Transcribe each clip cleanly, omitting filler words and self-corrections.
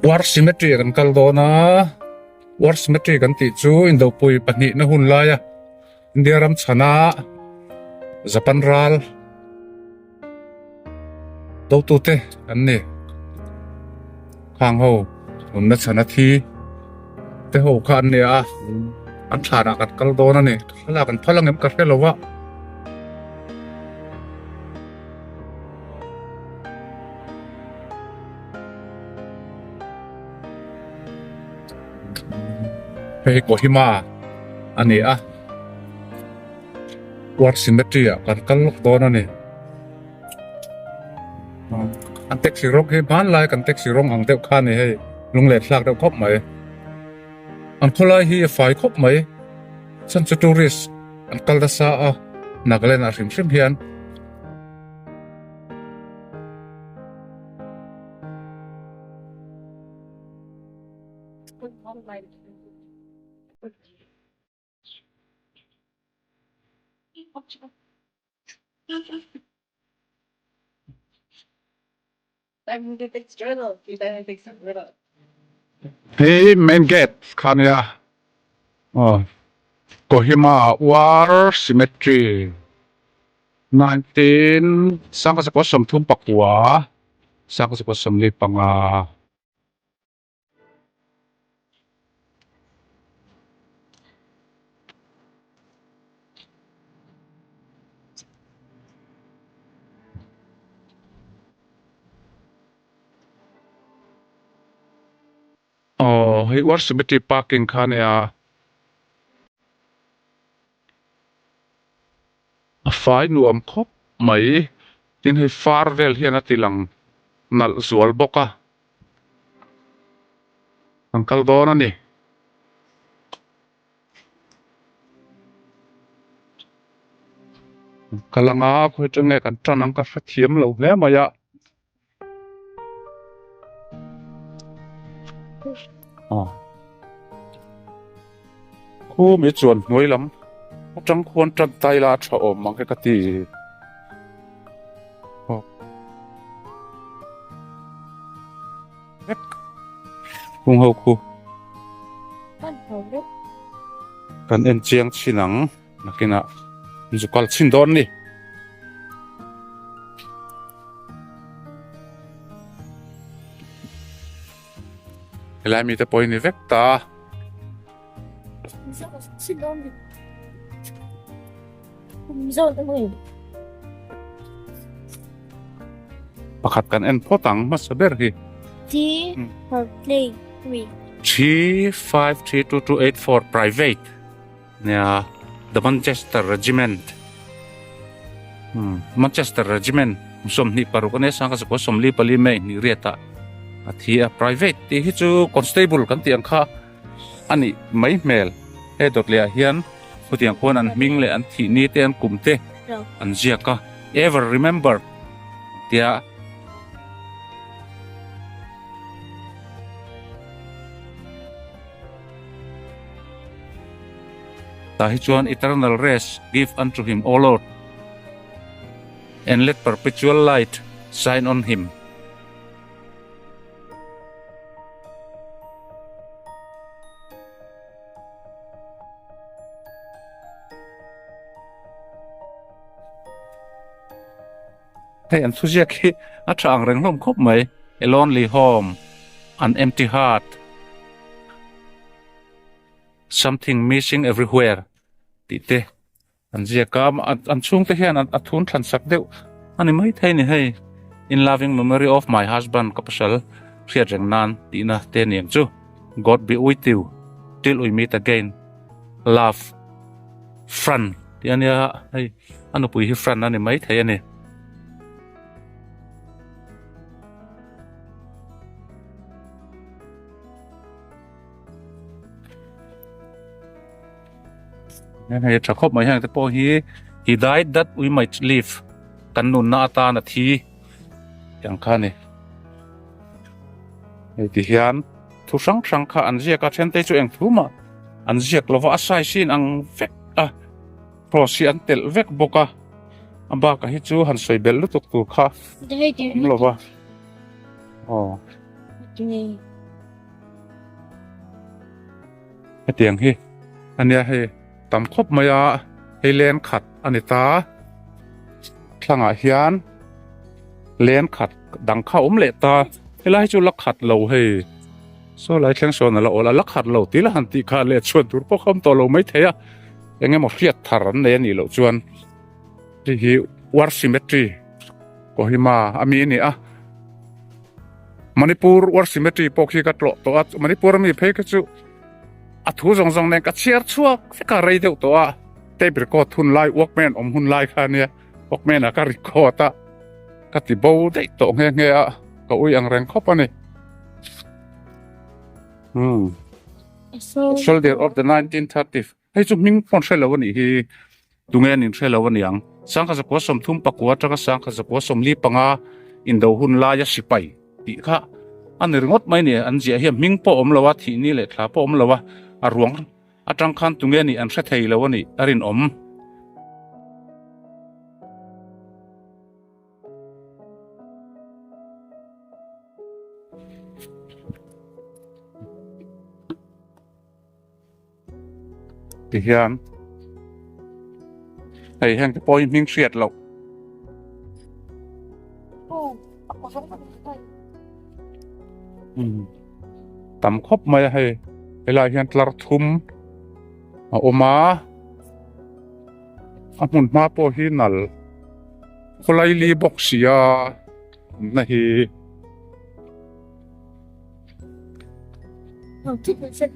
war symmetry kan kaldo na war symmetry kan ti chu in do pui pani na hun la ya India ram chana Japan ral do tu te an ne khang ho un na chana thi te ho khan ne a an thana kan kaldo na ne hala kan phalang em ka felowa Hey Kohima ani a war symmetry kan kalok do na ne an tek si rong he ban lai kan tek si rong ang deuh khan ni hei lung le thlak deuh khop mai an kholai hi fai khop mai chan chu tourist an kal da sa a Nagaland a hrim hian Hey main gate khan ya Kohima war symmetry 19 sang sa posam thum pakwa sang sa posam li panga hey war symmetry parking khan ya fai nuam khop mai tin hei far vel hian atilang nal zual boka angkal don ani kalanga khoi change kan tran ang ka thiam lo hle maya khu mi chuan noi lam trăng khuôn trăng tay la cho ôm mang cái gì hung hậu khu cần em chiang chi nắng là cái nào mình còn xin đón đi lại mình tới point này vét ta Pakat kan en potang mas saber hi. T for play 3. G532284 private. Yeah, the Manchester Regiment. Manchester Regiment. Som ni paru kan sang ka som li pali me ni riata. At hi a private ti hi chu constable kan tiang kha ani mai mel he dot le hian putiang kon an ming le an thi ni te an kumte an zia ka ever remember tia ta hi chuan eternal rest give unto him o Lord and let perpetual light shine on him. Hey, and Suzyaki, a chang reng lom khop mai, a lonely home, an empty heart, something missing everywhere. Tite, and Ziakam, and chung te hian, and atun transak deu, and mai thay ni hey, in loving memory of my husband, Kapasal, Siajang Nan, Tina Teniang Chu. God be with you, till we meet again. Love, Fran, Tiania, hey, ano pui hi Fran, and mai thay ni. Hey, Jacob, my hand, he died that we might live. Kanun na ata na thi. Yang kani. Hey, tihian. Tu sang ka anjia ka chen te chu eng thuma. Anjia klova asai sin ang vek prosi an tel vek boka. Amba ka hi chu han soi bel lu tuk tu kha. Lova. Oh. Okay. ให้เตียงฮีอันเนี้ยให้ตำคบมายาให้เลนขัดอันนี้ตาข้างอาเฮียนเลนขัดดังเข้าเละตาให้ไล่จุลักขัดเราให้โซ่ไล่เชียงชนเราโอละลักขัดเราตีละหันตีขาเละชวนตัวพวกคำตัวเราไม่เทียยังไงหมดเรียดทารันเนี่ยนี่เราชวนที่ฮีวาร์ซิเมตรีก็ฮิมาอามีนี่อะมณิปูร์วาร์ซิเมตรีพวกที่กัดโลตัวมณิปูร์มีเพกจูอัฐูจงเนี่ยกัดเชียร์ชัวสักอะไรเดียวตัวเตบริโกทุนไล่วอกแมนหุ่นไล่ข้าเนี่ยวอกแมนอะก็ริโกตะกัดติบูได้ตัวเงี้ยก็อุ้ยอังแรงเข้าไปนี่Soldier of the 1930s ให้จุดมิ่งปนเชลวันนี้ที่ตุงเงินอินเชลวันนี้ยังสังกัดกัวสมทุ่มปักกัวจักสังกัดกัวสมลีปังอาอินโดหุ่นลายสิไปตีค่ะอันนี้งดไม่เนี่ยอันเจียเฮียมิ่งปอมละวะที่นี่แหละครับปอมละวะอารวงอาจังคันตุงเงินนี่อันเสถียรละวันนี้อรินที่เฮียนไอ้แห่งที่ปอยมิ่งเสียดเราตำคบมาให้เวลาเฮียนตลาดทุ่มออกมามุนมาปอหินัลคนไล่ลีบอกเสียนะฮี Oh, keep it set.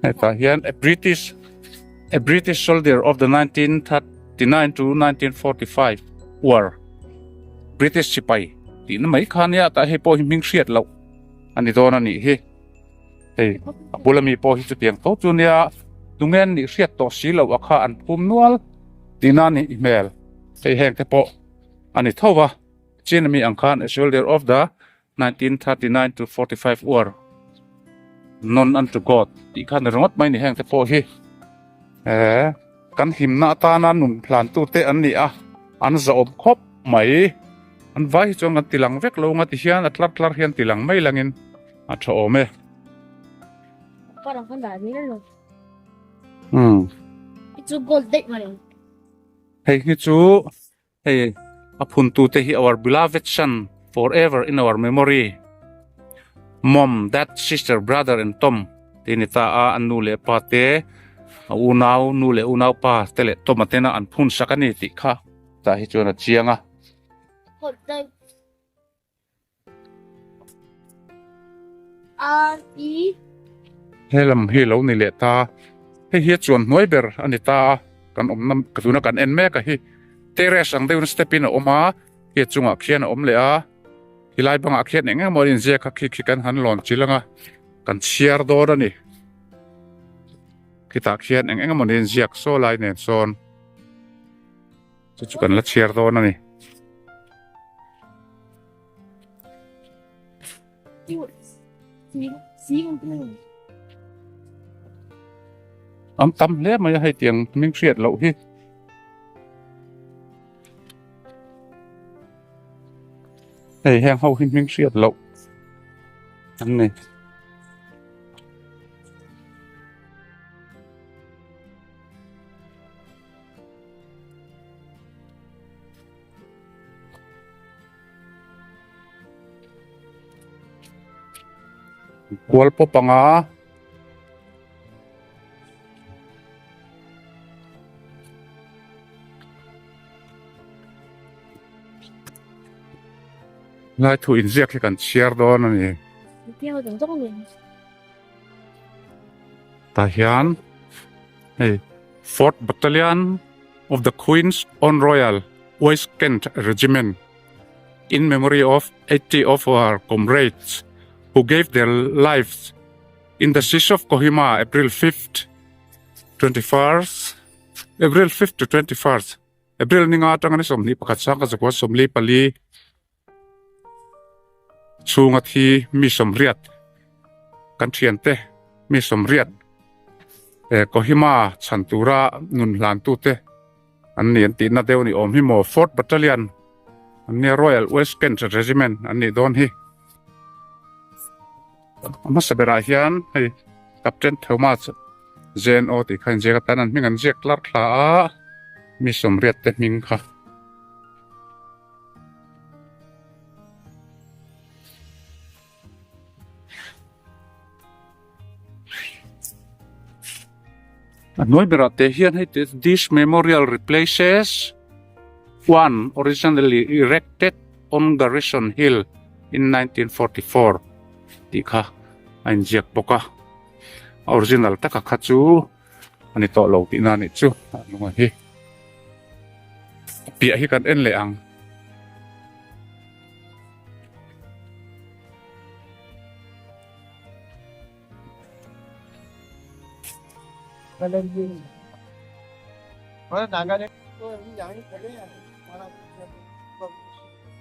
A British soldier of the 1939 to 1945 war British สิไปที่นั่นไม่คันเนี่ยแต่ให้พอหิมิงเสียดเราอันนี้ตัวนั้นนี่เฮ้บุลมีพอหิจุดเตียงโตจุนเนี่ยตุงเงินนี่เสียดต่อสีเราว่าข้าอันพุ่มนวลที่นั่นนี่อีเมลให้แห่งแต่พออันนี้เท่าว่าจีนมีอังคาร a soldier of the 1939 to 45 war non unto God ที่ข้าในรถไม่นี่แห่งแต่พอกันหิมหน้าตานั้นหนุนพลานตู้เตอันนี้อันจะอบคบไหมอันไว้จงกันติลังเวกลงกันติเฮียนอัตลัดเฮียนติลังไม่ลังอินชอบไหม Parang handa nila no. อืม It's a gold date man. เฮ้ยจูเฮ้ยพุ่นตู้เต our beloved son forever in our memory mom dad sister brother and Tom ที่นี่ตาอันนูเลปาเตอูนาวนูเลอูนาวปาเตเลตมาเตนะอันพุ่นสักนิดติค่ะตาให้จวนเชียงGold date. E เฮลมเฮลนี่เลตาให้เฮียจวนน้อยเบอร์อันนี้ตากันน้ำกระตุ้นกันเอ็นแม่กับเตเรสังเดวนสเตปินออกมาเฮียจุงอักเขียนเลยฮิไลบังอักเขียนเองมอดินเจคักคิกันหันหลอนจิลังกันเชียร์โดดนี่คิดอักเขียนเองมอดินเจกโซไลเนซอนจุกันละเชียร์โดดนี่ตำเลี้ยมาให้เตียงมิ่งเสียดเราที่ไอ้แห้งเขาหิ้งมิ่งเสียดเราอันนี้กวลปปังไล่ถูอินเซียกกันเชียร์โดนนี่ Tiyaw dong to kung ทหาร4th Battalion of the Queen's Own Royal West Kent Regiment in memory of 80 of our comrades who gave their lives in the siege of Kohima April 5th 21st April 5th to 21st April ni nga tangan ni somni pakatsa ka sa kwa somli pali sungat hi mi somriat kan thiante mi somriat Kohima chantura nun lan tu te anh ni ti na deu ni om hi mo 4th Battalion anh ni Royal West Kent Regiment anh ni don hi ama sabera hian hei Captain Thomas Jen o ti khan je ka tan an ming an jek lar thla a mi som riat te ming kha Noi berate hian hei this memorial replaces one originally erected on Garrison Hill in 1944 ti kha an jek boka original taka kha chu ani to lo ti na ni chu lunga hi pia hi kan en le ang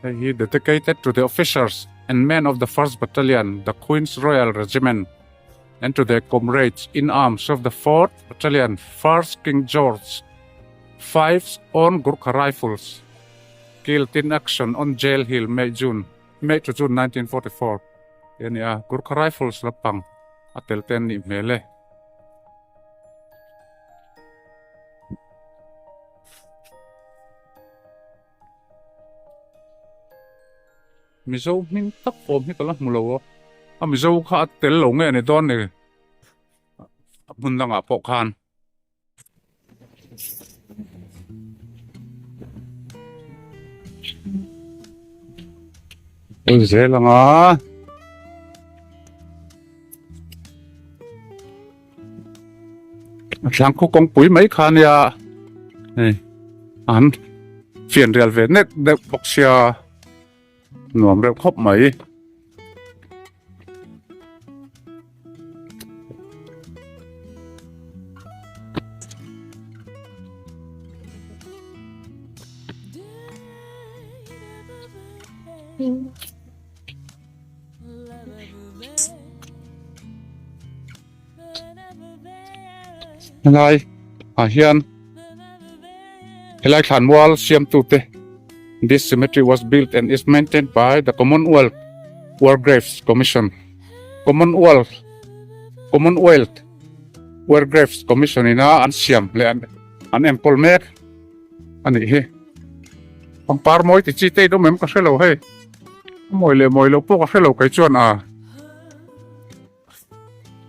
He dedicated to the officers and men of the 1st Battalion, the Queen's Royal Regiment, and to their comrades in arms of the 4th Battalion, 1st King George, 5th on Gurkha Rifles, killed in action on Jail Hill, May to June 1944. Yani Gurkha Rifles lapang atel ten ni mele. Mizo min tak om hi kala mulo a mizo kha tel lo nge ne don ne mun langa po khan oi je langa sang ko kong pui mai khan ya an phiền real ve nek de boxia nuông rêu khóc mấy Này hiền lại khán mual xiêm tu te. This cemetery was built and is maintained by the Commonwealth War Graves Commission. Commonwealth War Graves Commission ina an siam le an empol mek ani he pang par moi ti chi te do mem ka hello he moi lo po ka hello kai chuan a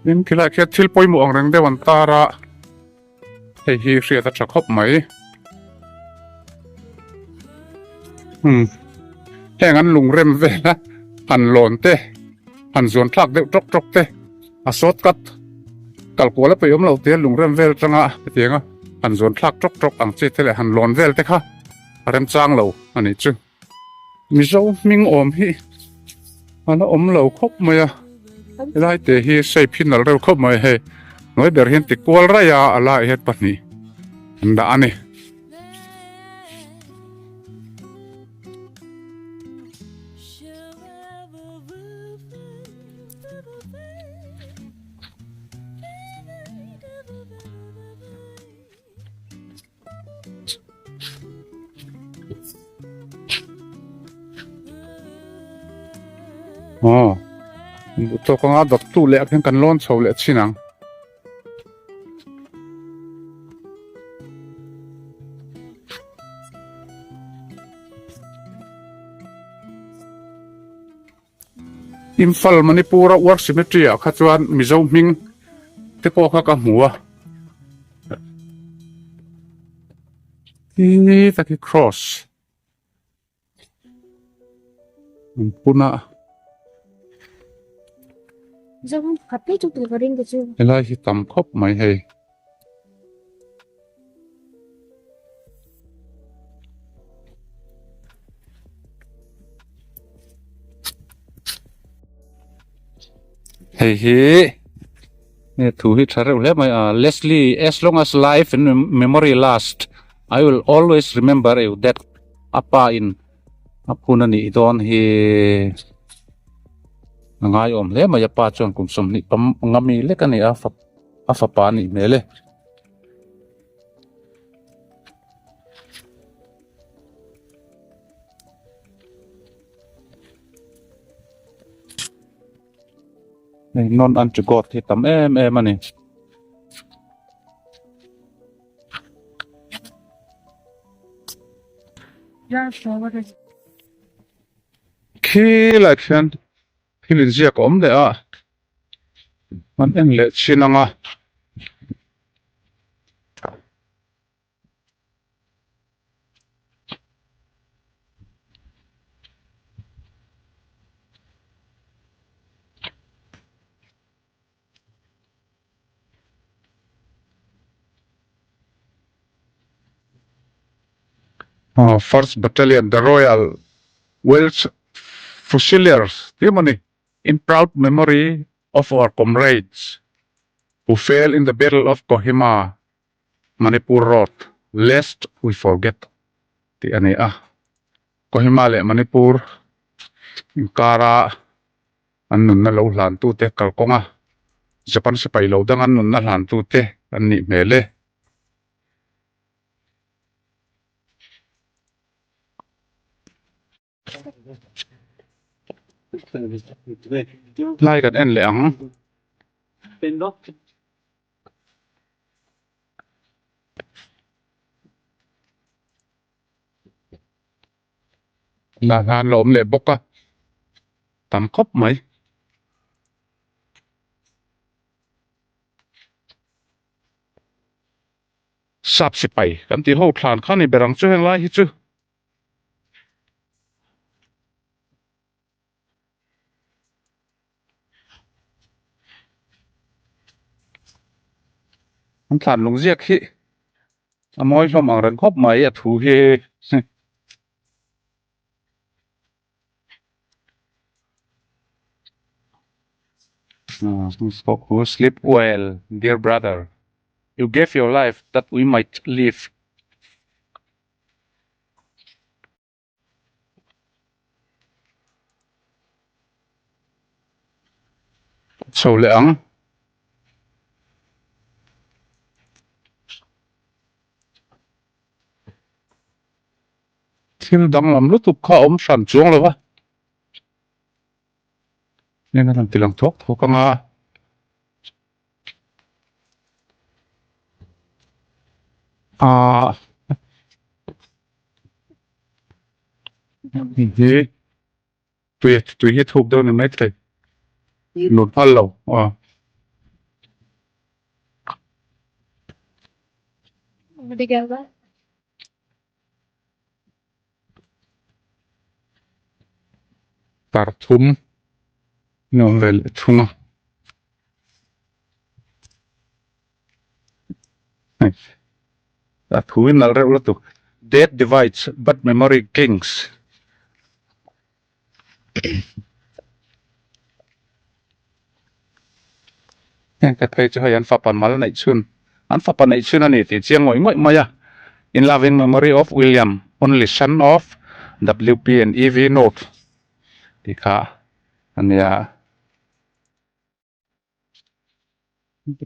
nin khila khe thil poi mu ang rang de wan tara hei hi ria ta thakop mai heng an lung rem ve la han lon te han zon thak de trok te a sot kat kal ko la pe yom lo te lung rem vel tanga tianga han zon thak trok ang che te le han lon vel te kha rem chang lo ani chu mi zo ming om hi ana om lo khop maya lai te hi sei phinal reu khop mai he noi ber hen ti kwal ra ya ala het pani anda ani to ko nga dot tu le akhen kan lon chho le chinang Imphal Manipura War Cemetery a khachuan mizo ming te ko kha ka hmuwa hi taki cross puna Sao không khắp hết chụp từ vào đinh được chưa? Elai hi tam khop mai hei hi ne thu hi thare ule mai Leslie, as long as life and memory last I will always remember you that apa in apuna ni don hi ngai om le maya pa chon kum som ni pam ngami le kani a fa pa ni mele này non ăn chữ gọt thì tắm em anh này khi lại khen khi mình giết ốm đấy à mình em lệ xin năng à First Battalion, the Royal Welsh Fusiliers, di man in proud memory of our comrades who fell in the Battle of Kohima, Manipur Road, lest we forget. Di ani Kohima le Manipur, in kara annun na lo hlan tu te kalkonga. Japan sa pailaw dang annun na hlan tu te anni mele. Lai kan en le ang. Là hlan lom le boka. Tam khop mai. Sap si pai kan ti ho thlan khani berang chu heng lai hi chu. An thlan lung ziak hi. Amoy hlom ang ren khop mai thu hi. Who sleep well, dear brother. You gave your life that we might live. So le ang. Thil dang lam lutup kha om san chuang lo wa. Nên là tilang thok thok ka nga. Hi. Tui hi thok do na mai thai. Lột pha lo. Đi kêu đó. Tar thum. No vel thunga. That huin nal re lutup. Death divides, but memory clings. Cái thấy cho hay anh pháp pan mal này chun. Anh pháp pan này chun anh ấy thì chiang ngồi ngồi maya. In loving memory of William, only son of WP and EV note. Thì khá. Anh ấy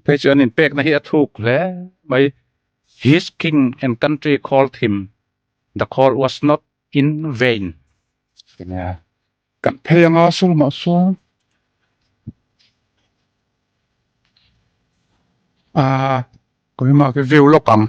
thấy cho anh in pek na hi athuk le. By his king and country called him. The call was not in vain. Yeah. Kan thấy nga sul ma sul. Có mà cái view lo cầm.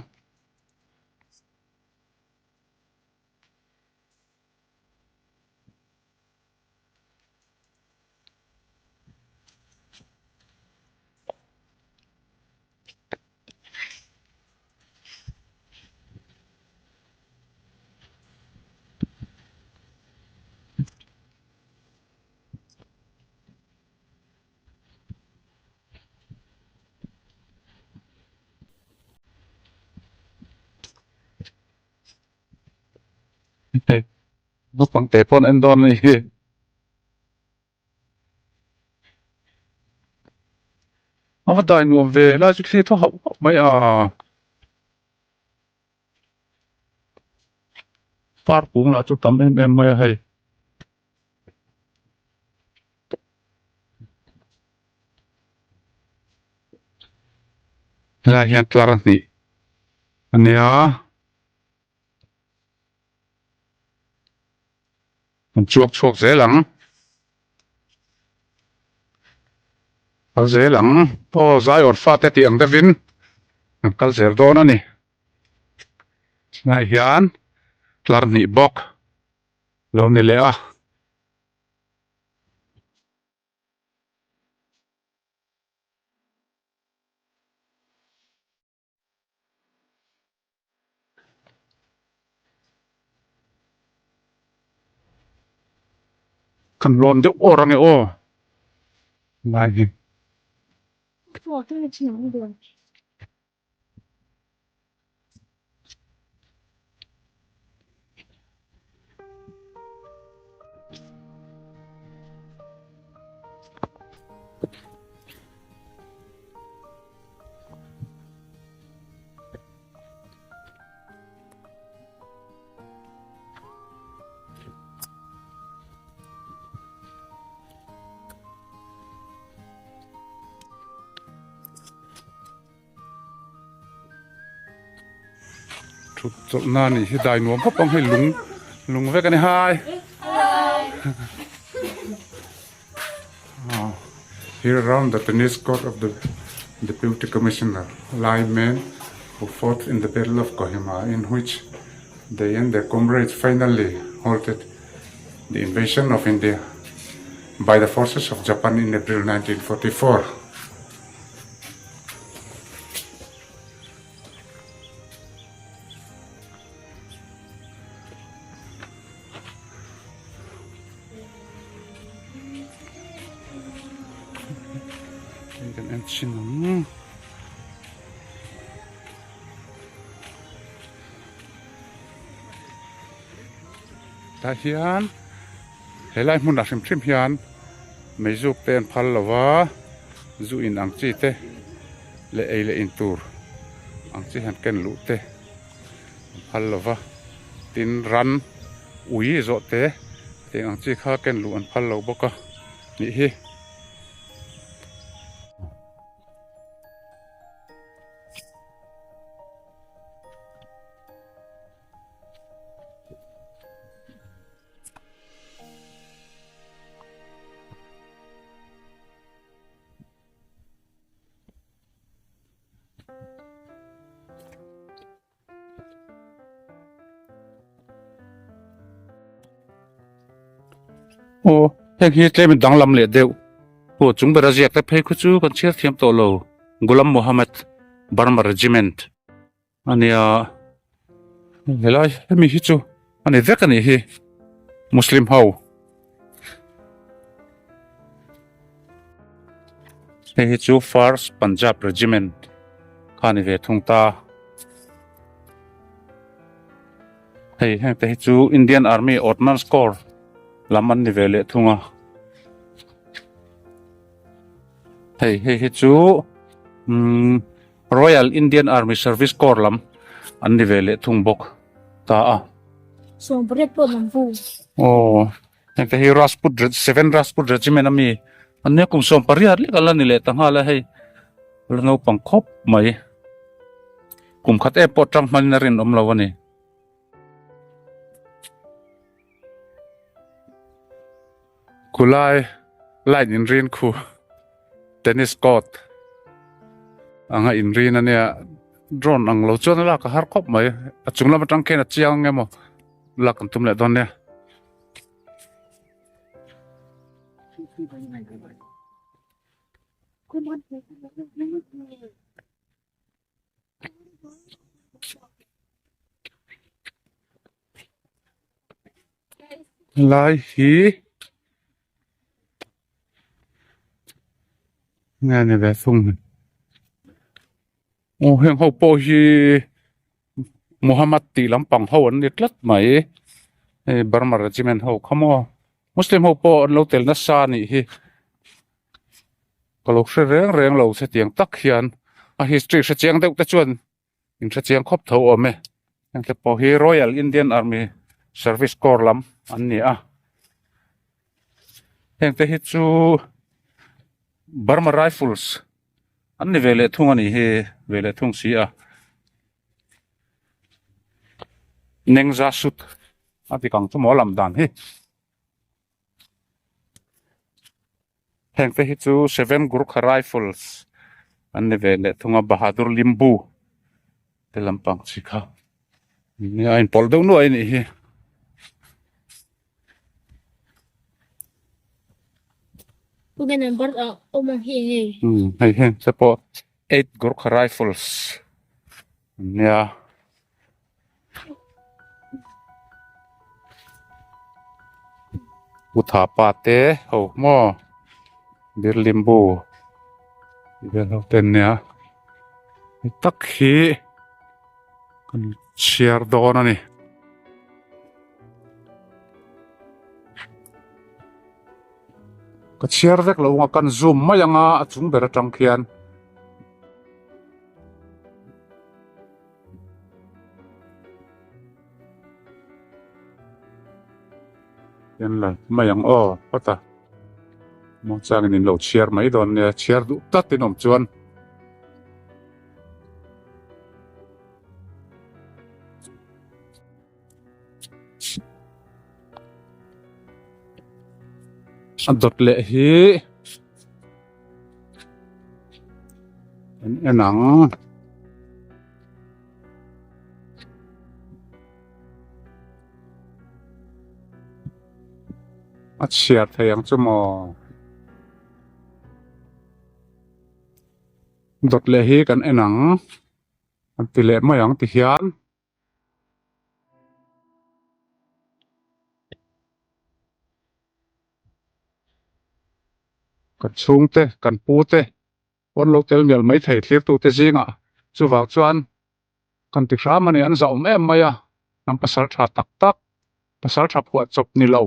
Nó bằng tế phone anh đòn này. Nó đòi ngủ về là khi thoát học mấy phát cũng là chút tấm em mới hay. Là hiện claran ni. Anh Mình chuộc chuộc dễ lắm. dễ lắm ô giải ở phát thế tiếng Devin kal zer đó nè này hiền lar ni bok lâu nè lẽ à kan lon de orang ô này Ủa, cái này chỉ là một đường. chút chút na nè hi dai nuông hấp ông hay lúng lúng với cái này hai here around the tennis court of the Deputy Commissioner, linemen who fought in the Battle of Kohima, in which they and their comrades finally halted the invasion of India by the forces of Japan in April 1944. Ta hian helai mun a hrim hrim hian meizuk ten phal lawa zu in ang chi te le ei le in tur ang chi han ken lu te phal lawa tin ran ui zo te te ang chi kha ken lu an phal lo boka ni hi ô heng hi tlem dang lam le deuh ô chung brazil te phei khu chu kan chiar thiam to lo gulam muhammad burma regiment ania helai hemi hi chu ani vek ani hi muslim ho hi chu first punjab regiment khani ve thung ta hei heng te chu indian army ordnance corps laman ni vele thunga hei chu Royal Indian Army Service Corps lam an ni vele thung bok ta a So, bread po ng bu. oh heng te hi Rajput 7 Rajput regiment ami anne kum som pariat le kala ni le tanga la hei lano pangkhop mai kum khat e potang man na rin omlawani kulai line in rin khu tennis court anga in rin ania drone ang lo chon la ka har khop mai achungla batang ken achiang ngemo la kan tum le don ne lai hi nghe này về phung ô heng hậu po hi Muhammad ti lam pang ho an nitlat mai Burma regiment ho khamo Muslim ho po an lo tel na sa ni hi kalok hre reng reng lo se tiang tak hian a history hre chiang deuh te chuan in hre chiang khop tho ome heng te po hi Royal Indian Army Service Corps lam an ni a heng te hi chu Burma Rifles an ni vele thung ani he vele thung si a nengza sut ati kang chu mo lam dan hi heng te hi chu 7 Gurkha Rifles an ni ve le thunga Bahadur Limbu te lampang chi kha ni a in pol deuh nu ai ni hi Bukan number omong ini. hei heng se po 8 Gurkha Rifles nia utha pa te ho mo bir limbu vel ho ten nia tak hi kan share don ani ka share vek lo nga kan zoom ma yanga achung ber atang khian yan la ma yang o pata mo chang in lo share mai don ne share du tat tin om chuan dot le hi enang a chia thayang chu mo dot le hi kan enang an ti le ma yang ti hian kan chung te kan pu te on lo tel mel mai thei thlir tu te zinga chu wang chuan kan ti hra mani an zaum em maya nam pasal tha tak tak pasal tha phua chop ni lo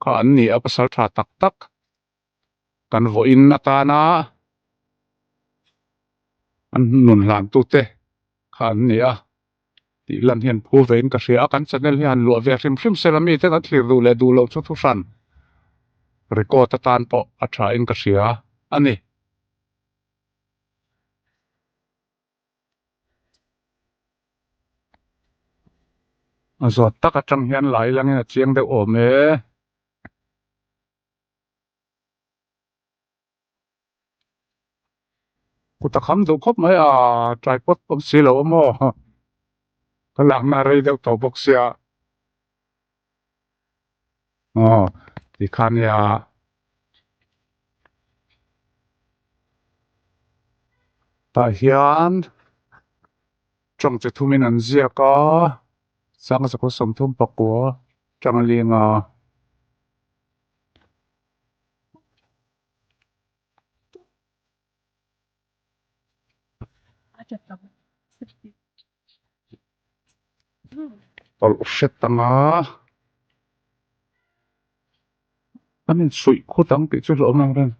kha an ni a pasal tha tak tak kan vo in na ta na an nun hlan tu te kha an ni a ti lan hian phu vein ka hria kan channel hian lo ve hrim hrim selami te kan thlir du le du lo chu thu hran record ta tan po a tha in ka hria ani a zot tak atang hian lai langin a chiang deuh awm e kuta kham deuh khawp mai a tripod pawm si lo maw ka lak na rei deuh to bawk sia ti khan ya ta hian trong che thumin an ziaka sang sa ko som thum pakua tang linga tol hret tanga amin sui khutang ti chu lo nang ren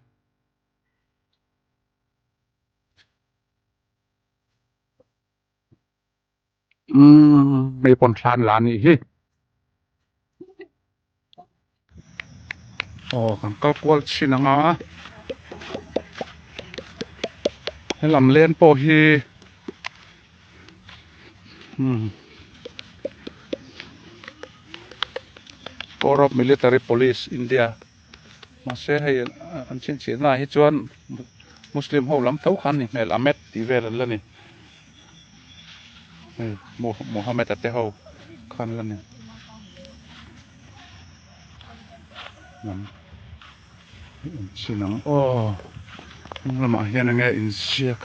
mấy con Thlan là gì hi càng cao qual xin ngã hay làm lên po hi Corps of Military Police India mà sẽ hay anh xin chỉ là hết chuan Muslim hậu lắm thấu khăn này là Ahmed tí về lần này Mohammed at hậu khăn lần này xin nắng không là mà hiện nghe in sick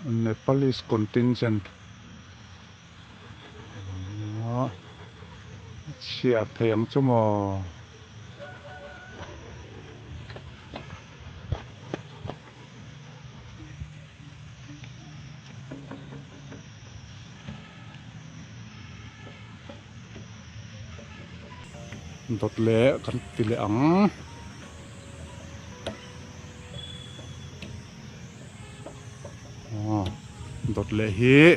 Nepalese contingent chia thèm cho mò đột lệ cần tỷ lệ ắng đột lệ hi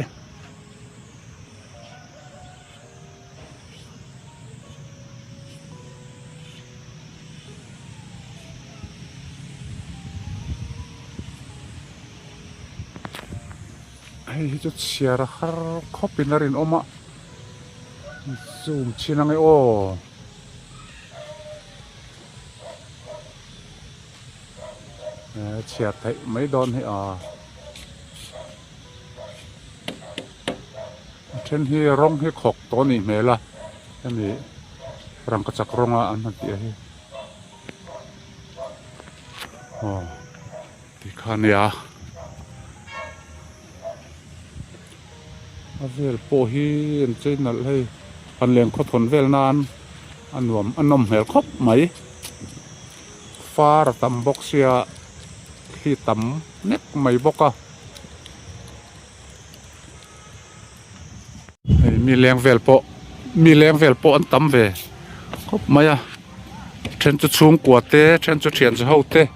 hi chu chiara har khopin arin oma zoom chinange o chia thấy mấy đòn hi trên hi rong hi khok to ni mela ani rang ka chak ronga an ti hi ti khan ya avel po hi en chein nal hei an leng kho thon vel nan anuam anom hel khop mai far tam box ya khi tắm nét mày bốc à mi leng vel po an tam về khop mày à trên chu chung của té trên chu thiền chu hậu té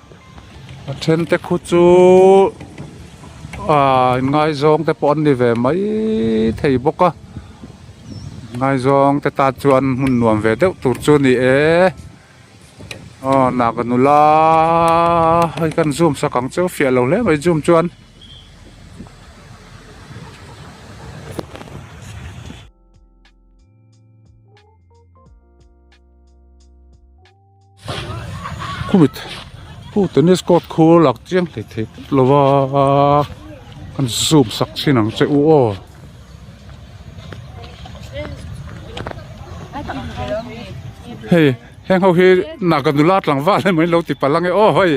trên té khu chu ngay zong té pon đi về mấy thầy bốc à ngay zong té ta chuan mun nuam về đéo tụt chu ni e nà cái nula hay cần zoom sao càng châu phía lâu lẽ mấy zoom chuan kumit tennis court cool lak chiang thei lowa kan zoom sak chinang che u o hey heng ho hi na kan nulat lang wal mai lo ti palang e o hoi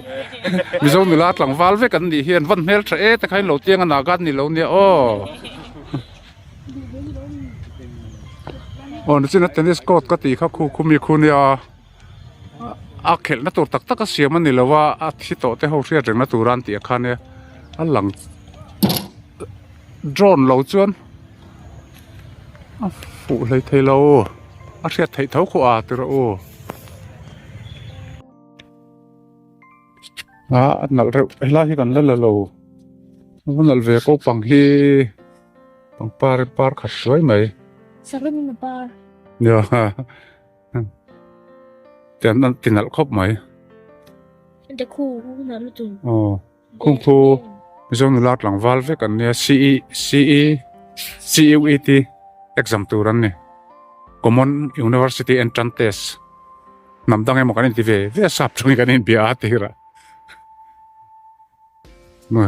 mi zo nulat lang wal ve kan ni hian van mel tha e ta khain lo tiang na gan ni lo ni o nó chỉ là tennis court cái tí khác khu khu mi khu nia khel na tur tak tak a siam ani lowa a thi to te ho ria reng na turan ti khan ne a lang drone lo chuan a fu lei thei lo a ria thei thau khu a tira o nal re hela hi kan la lo nal ve ko pang hi pang par khat soi mai Sarun na par. ya ten tinal khop mai De khu na lu tu. kung fu zong lat lang wal ve kan ne CEUET exam turan ne common university entrance test namdang em kan ti ve sap chung kan in bia atira no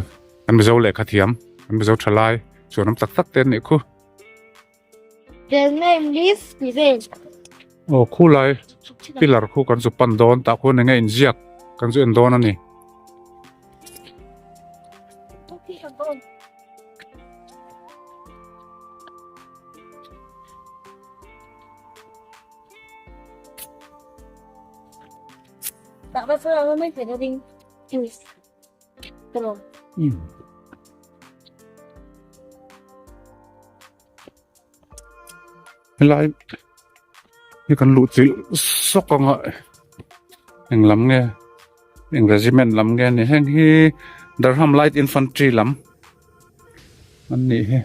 an bezo le khathiam an bezo thalai chonam tak tak ten ne khu The name is Viven. khu lai pilar khu kan su pan don ta khu ne nge in ziak kan su en don ani Bạn bây giờ mới phải đi English. Rồi. lại thì cần lụt chỉ sốc con ngợi anh lắm nghe anh regiment lắm nghe này anh hi Durham Light Infantry lắm anh nị he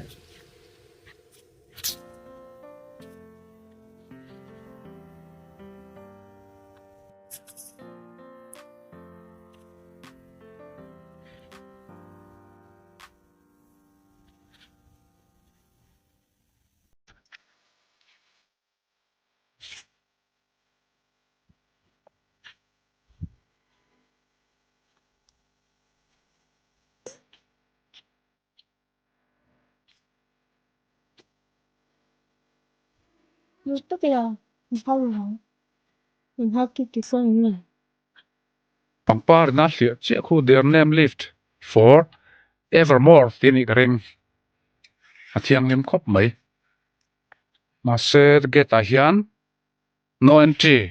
Tức là mình học cái phần này. pampar na hlia che khu their name list for evermore tini ring athiang lim khop mai ma se get a hian no entry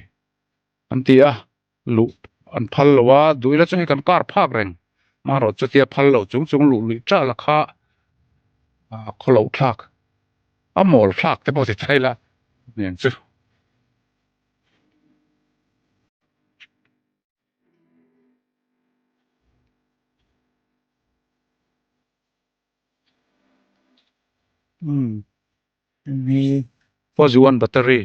antia lu an phal lowa duila chu hi kan kar phak reng ma ro chu tia phal lo chung chung lu li tra la kha kholo thak amol thak te bo ti thaila nen chu ni pose one battery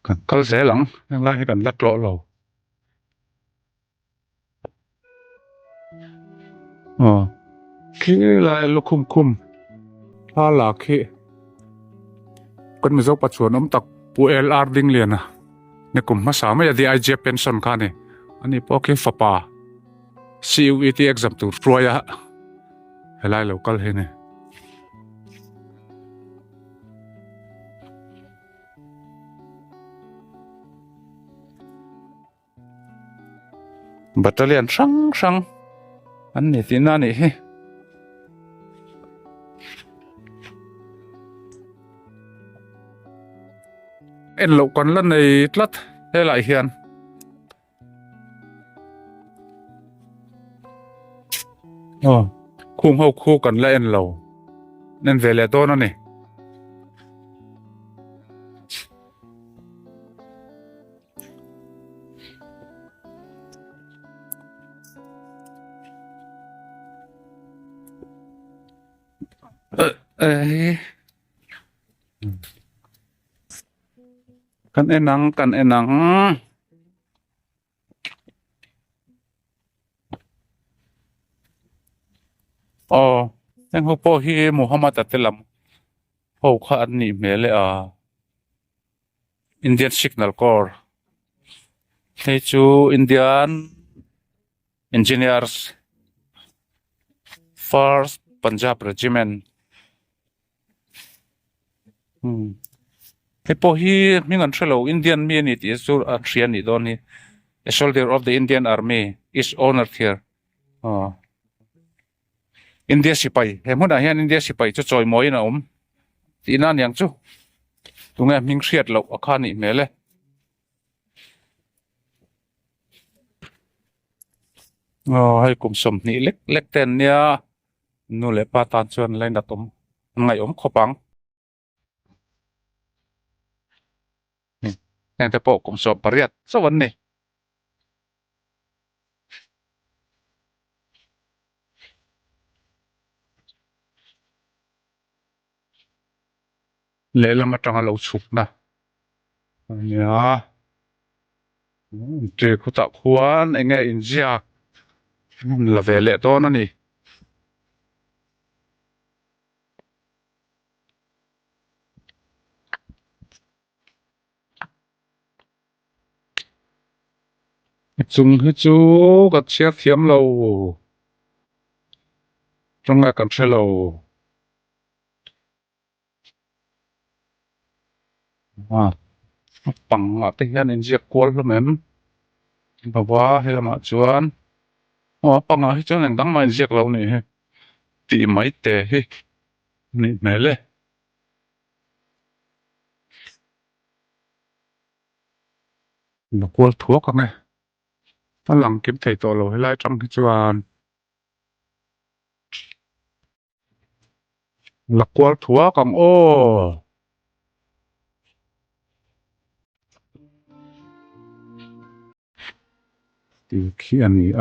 kan kal zelang ang lai kan lat lo lo khi lai lo kum ha la khi kan mi zo pa chuan tak pu LR ding lian ne kum ma sa ma ya di IJ pension kha ne ani po ke fapa CUET exam tu roya helai local he ne battalion sang an ni tin ani he en lo kon lan nei tlat he lai hian khung ho khu kan la en lo nen vele to na ni kan enangeng ho po hi Muhammad atelam ho kha an ni mele Indian Signal Corps hey chu Indian Engineers First Punjab Regiment hey po hi mingan thelo Indian mi ni ti chu a thian ni don ni a soldier of the Indian Army is honored here India sipai he mun a hian India sipai chu choi moi na ti nan yang chu tunga ming hriat lo akha ni mele hay kum som ni lek ten nia nu le pa tan chuan lai na tum ngai khopang en te po kum som pariat sawan ni le lama tanga lo chuk na nia tre khuta khuan enge injiak la vele to na ni chung hi chu ka chia thiam lo trong kan thelo pang te hian injiak kwal lo mem bawa he ma chuan panga hi chuan endang mai injiak lo ni he ti mai te hi ni mele nó quơ thuốc các này nó làm kiếm thầy tổ lỗi lại trong cái chuan là quơ thuốc cầm ô thì khi anh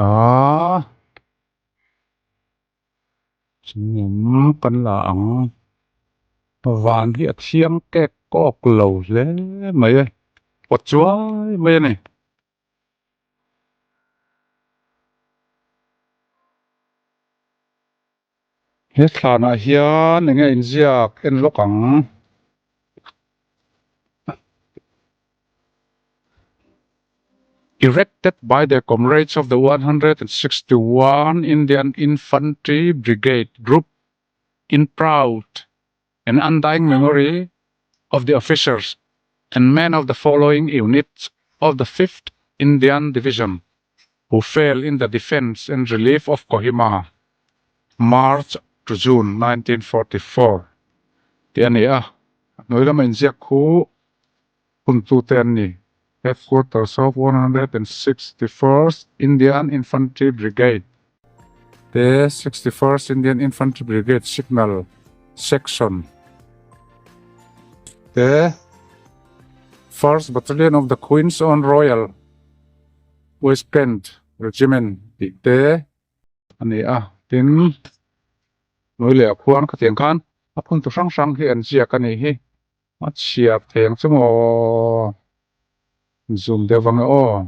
chúng cần là ăn vàng hiện chiang cái cọc lầu dễ mấy ơi quật chúa mấy này hết thà na hiền nghe in ziak en lo cẳng erected by the comrades of the 161 Indian Infantry Brigade Group in proud and undying memory of the officers and men of the following units of the 5th Indian Division who fell in the defense and relief of Kohima, March to June 1944. Tiyan niya, noi naman siya ko puntutan ni Headquarters of 161st Indian Infantry Brigade. The 61st Indian Infantry Brigade Signal Section. The 1st Battalion of the Queen's Own Royal West Kent Regiment. The tin nói lẽ khuan cái tiếng khan phun tu sang sang hiện chia cái này hi mắt chia tiếng chứ mà zoom de vang o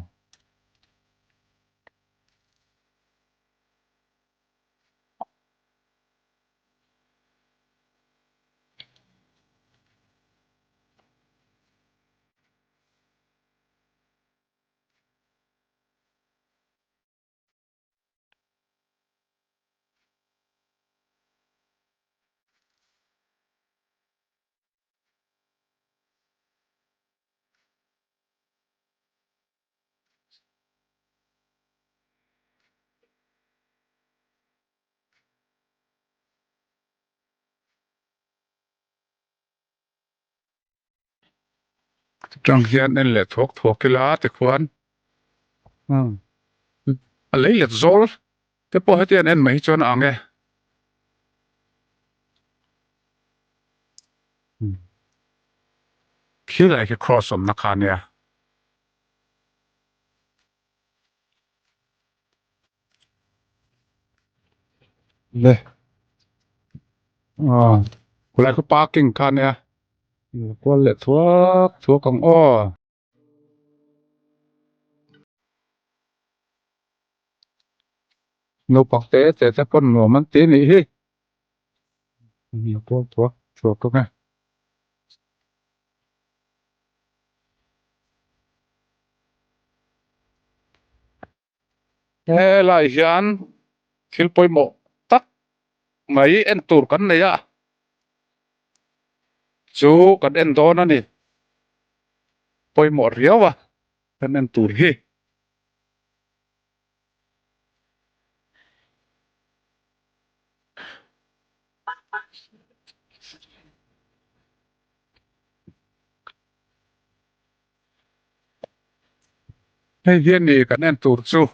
trong hian en le thok ki la te khuan a lấy let zol te po hetian en mai chon ange khi lại cái cross om na khan ya le lại cái parking khan ya qua lệ thuốc công o no pak te pon no man te ni hi nhiều thuốc công nghe ê lại hian thil poi mo tắc mấy en tur kan này à chú kan en do na ni poi mo riaw à kan en tur hi hay hian ni kan en tur chu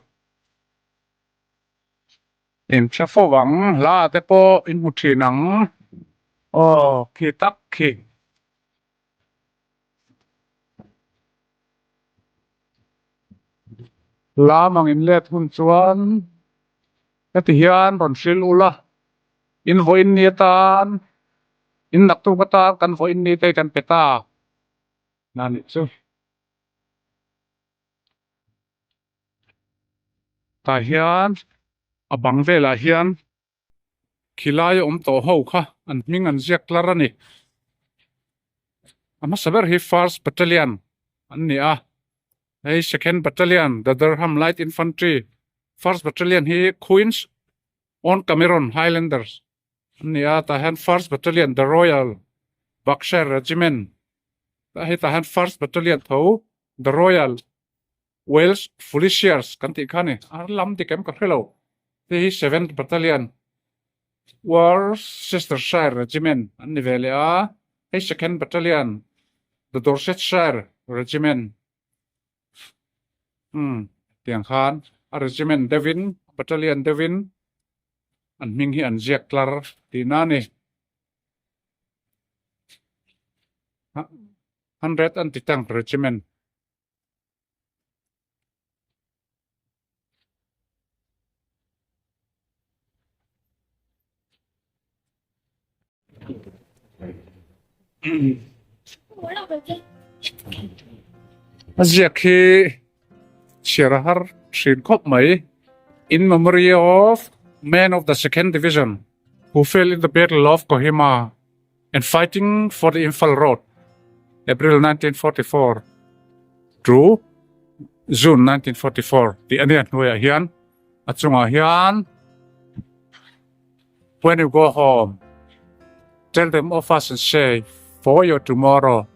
em cha phô vắng la te po in một thi nắng khi tắc khi la mang in let hun chuan cái thì hian ron sil ula in voin ni tan in nak tu kata kan voin ni te kan peta nani chu ta hian abang vela hian khilai to ho kha an ming an ziak tlar ani ama saber hi first battalion an ni a hey second battalion the Durham Light Infantry first battalion hi Queens on Cameron Highlanders an ni a ta han first battalion the Royal Berkshire Regiment ta hi ta han first battalion tho the Royal Wales Fusiliers kan ti khani ar lam ti kem ka hello te hi 7th battalion Worcestershire Regiment an ni vele a hey second battalion the Dorsetshire Regiment tiang khan a regiment Devon battalion Devon an ming hi an ziak tlar ti na ni 100 an titang regiment ziak hi Shirahar Shin Khop Mai in memory of men of the 2nd Division who fell in the Battle of Kohima and fighting for the Imphal Road, April 1944 through June 1944. The anian huya hian achunga hian when you go home, tell them of us and say, for your tomorrow,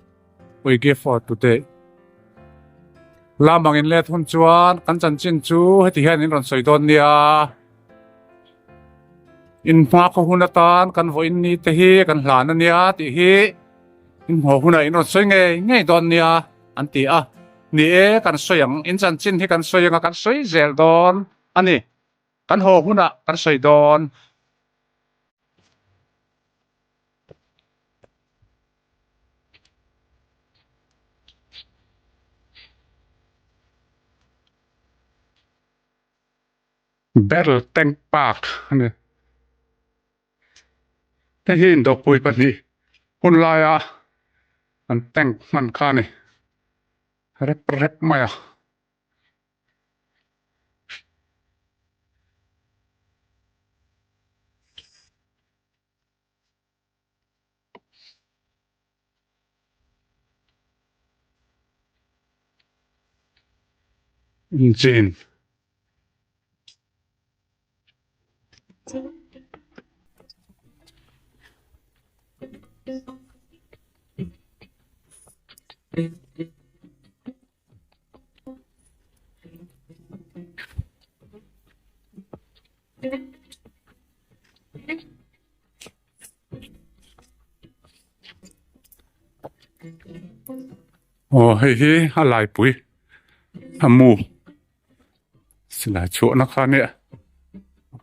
we give for today. Lamang in let hun chuan kan chan chin chu heti hian in ron soidon nia in ma ko hunatan kan vo in ni te hi kan hlan ania ti hi in ho huna in ron soi nge don nia an ti a ni e kan soyang in chan chin hi kan soyanga kan soi zel don ani kan ho huna kan soi don Battle Tank Park ani te hi in dok pui pa ni hun lai a an tank man kha ni rep maya engine hi alai pui amu sila chỗ nó khan nè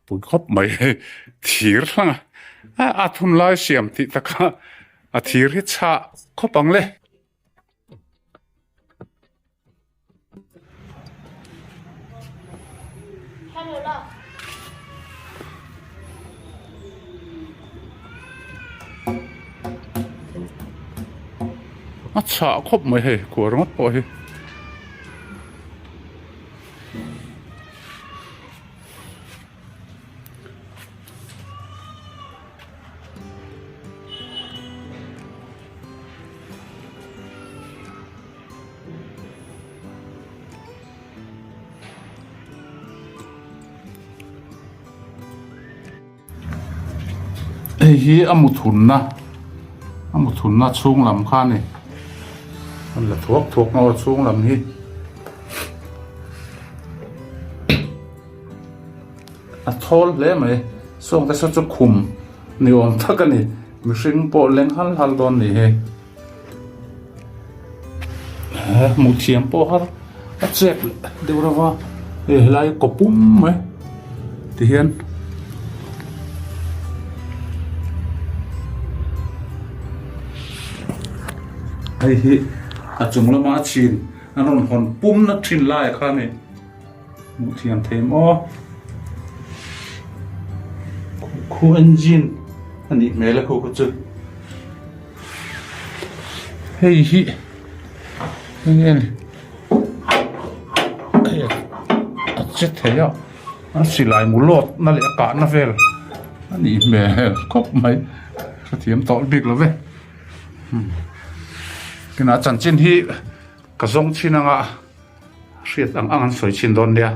pui khop mai thir langa a thun lai siam ti taka a thir hi cha khopang le a cha khop mai he ko rongot po hi hi amuthun na chung lam khan ni an la thuốc nó chung lam hi a thol le mai song ta sa chu khum ni om thak ani mi hring po leng hal don ni he mu thiam po har a chek de rawa e lai ko pum mai ti hian ai hi a chung lama chin anon hon pum na thin lai kha ni mu thiam them o khu engine ani mela khu chu hei hi ngel a chet he ya a silai mu lot na le ka na vel ani me khop mai thiam tol big lo ve kina chan chin hi ka zong chin anga riat ang soi chin don dia